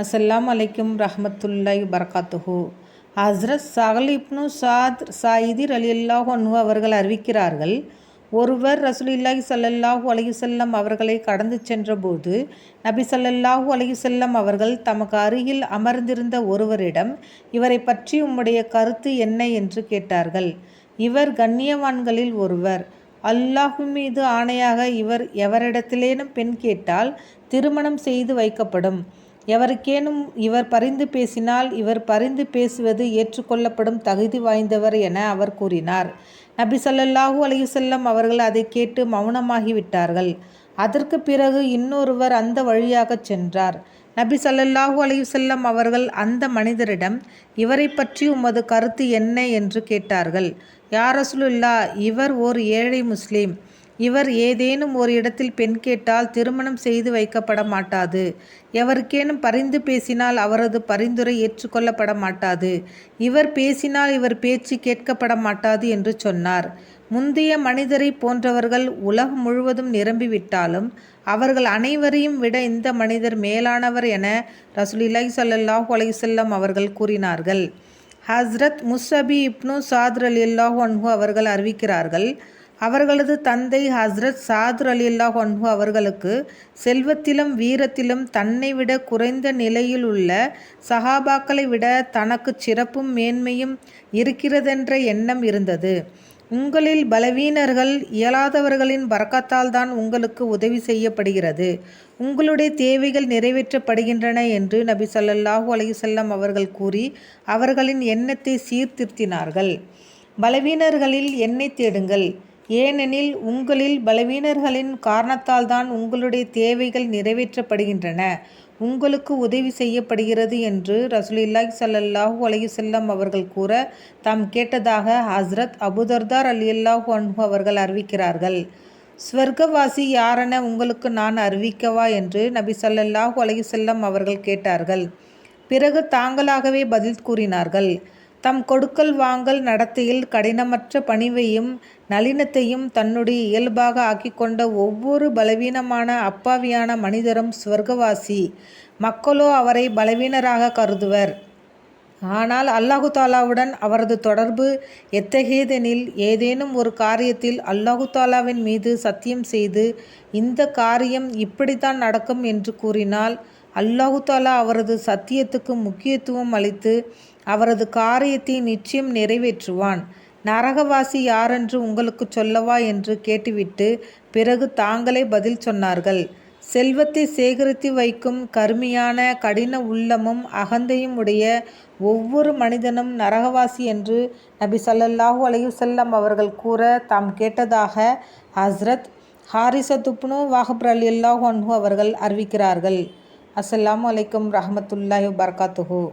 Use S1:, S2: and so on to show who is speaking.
S1: அஸ்ஸலாமு அலைக்கும் ரஹ்மத்துல்லாஹி வபரகாத்துஹு. ஹஸ்ரத் சஹல் இப்னு சாத் சாயிதி ரலியல்லாஹு அன்ஹு அவர்கள் அறிவிக்கிறார்கள், ஒருவர் ரசூலுல்லாஹி ஸல்லல்லாஹு அலைஹி வஸல்லம் அவர்களை கடந்து சென்றபோது நபி ஸல்லல்லாஹு அலைஹி வஸல்லம் அவர்கள் தமக்கு அருகில் அமர்ந்திருந்த ஒருவரிடம், இவரை பற்றி உம்முடைய கருத்து என்ன என்று கேட்டார்கள். இவர் கண்ணியவான்களில் ஒருவர். அல்லாஹ் மீது ஆணையாக இவர் எவரிடத்திலேனும் பெண் கேட்டால் திருமணம் செய்து வைக்கப்படும். எவருக்கேனும் இவர் பரிந்து பேசினால் இவர் பரிந்து பேசுவது ஏற்றுக்கொள்ளப்படும் தகுதி வாய்ந்தவர் என அவர் கூறினார். நபி ஸல்லல்லாஹு அலைஹி வஸல்லம் அவர்கள் அதை கேட்டு மௌனமாகிவிட்டார்கள். அதற்கு பிறகு இன்னொருவர் அந்த வழியாகச் சென்றார். நபி ஸல்லல்லாஹு அலைஹி வஸல்லம் அவர்கள் அந்த மனிதரிடம், இவரை பற்றி உமது கருத்து என்ன என்று கேட்டார்கள். யா ரசூலுல்லாஹ், இவர் ஓர் ஏழை முஸ்லீம். இவர் ஏதேனும் ஒரு இடத்தில் பெண் கேட்டால் திருமணம் செய்து வைக்கப்பட மாட்டாது. எவருக்கேனும் பரிந்து பேசினால் அவரது பரிந்துரை ஏற்றுக்கொள்ளப்பட மாட்டாது. இவர் பேசினால் இவர் பேச்சு கேட்கப்பட மாட்டாது என்று சொன்னார். முந்தைய மனிதரை போன்றவர்கள் உலகம் முழுவதும் நிரம்பிவிட்டாலும் அவர்கள் அனைவரையும் விட இந்த மனிதர் மேலானவர் என ரசூலுல்லாஹி ஸல்லல்லாஹு அலைஹி வஸல்லம் அவர்கள் கூறினார்கள். ஹஸ்ரத் முஸ்அபி இப்னு சாத் ரலியல்லாஹு அன்ஹு அவர்கள் அறிவிக்கிறார்கள், அவர்களது தந்தை ஹஸ்ரத் சாத் ரலியல்லாஹு அன்ஹு அவர்களுக்கு செல்வத்திலும் வீரத்திலும் தன்னை விட குறைந்த நிலையில் உள்ள சஹாபாக்களை விட தனக்கு சிறப்பும் மேன்மையும் இருக்கிறதென்ற எண்ணம் இருந்தது. உங்களில் பலவீனர்கள் இயலாதவர்களின் பரக்கத்தால் தான் உங்களுக்கு உதவி செய்யப்படுகிறது, உங்களுடைய தேவைகள் நிறைவேற்றப்படுகின்றன என்று நபி ஸல்லல்லாஹு அலைஹி வஸல்லம் அவர்கள் கூறி அவர்களின் எண்ணத்தை சீர்திருத்தினார்கள். பலவீனர்களில் என்னை தேடுங்கள், ஏனெனில் உங்களில் பலவீனர்களின் காரணத்தால் தான் உங்களுடைய தேவைகள் நிறைவேற்றப்படுகின்றன, உங்களுக்கு உதவி செய்யப்படுகிறது என்று ரசூலுல்லாஹி ஸல்லல்லாஹு அலைஹி வஸல்லம் அவர்கள் கூற தாம் கேட்டதாக ஹஸ்ரத் அபூதர்தா ரலியல்லாஹு அன்ஹு அவர்கள் அறிவிக்கிறார்கள். ஸ்வர்க்கவாசி யாரென உங்களுக்கு நான் அறிவிக்கவா என்று நபி ஸல்லல்லாஹு அலைஹி வஸல்லம் அவர்கள் கேட்டார்கள். பிறகு தாங்களாகவே பதில் கூறினார்கள். தம் கொடுக்கல் வாங்கல் நடத்தையில் கடினமற்ற பணிவையும் நளினத்தையும் தன்னுடைய இயல்பாக ஆக்கிக்கொண்ட ஒவ்வொரு பலவீனமான அப்பாவியான மனிதரும் ஸ்வர்க்கவாசி. மக்களோ அவரை பலவீனராக கருதுவர். ஆனால் அல்லாஹு தாலாவுடன் அவரது தொடர்பு எத்தகையதெனில், ஏதேனும் ஒரு காரியத்தில் அல்லாஹு தாலாவின் மீது சத்தியம் செய்து இந்த காரியம் இப்படித்தான் நடக்கும் என்று கூறினால் அல்லாஹு தாலா அவரது சத்தியத்துக்கு முக்கியத்துவம் அளித்து அவரது காரியத்தை நிச்சயம் நிறைவேற்றுவான். நரகவாசி யாரென்று உங்களுக்கு சொல்லவா என்று கேட்டுவிட்டு பிறகு தாங்களே பதில் சொன்னார்கள். செல்வத்தை சேகரித்து வைக்கும் கருமையான கடின உள்ளமும் அகந்தையும் உடைய ஒவ்வொரு மனிதனும் நரகவாசி என்று நபி ஸல்லல்லாஹு அலைஹி வஸல்லம் அவர்கள் கூற தாம் கேட்டதாக ஹஸ்ரத் ஹாரிஸத் இப்னு வஹப் ரலியல்லாஹு அன்ஹு அவர்கள் அறிவிக்கிறார்கள். அஸ்ஸலாமு அலைக்கும் ரஹ்மத்துல்லாஹி வபரகாத்துஹு.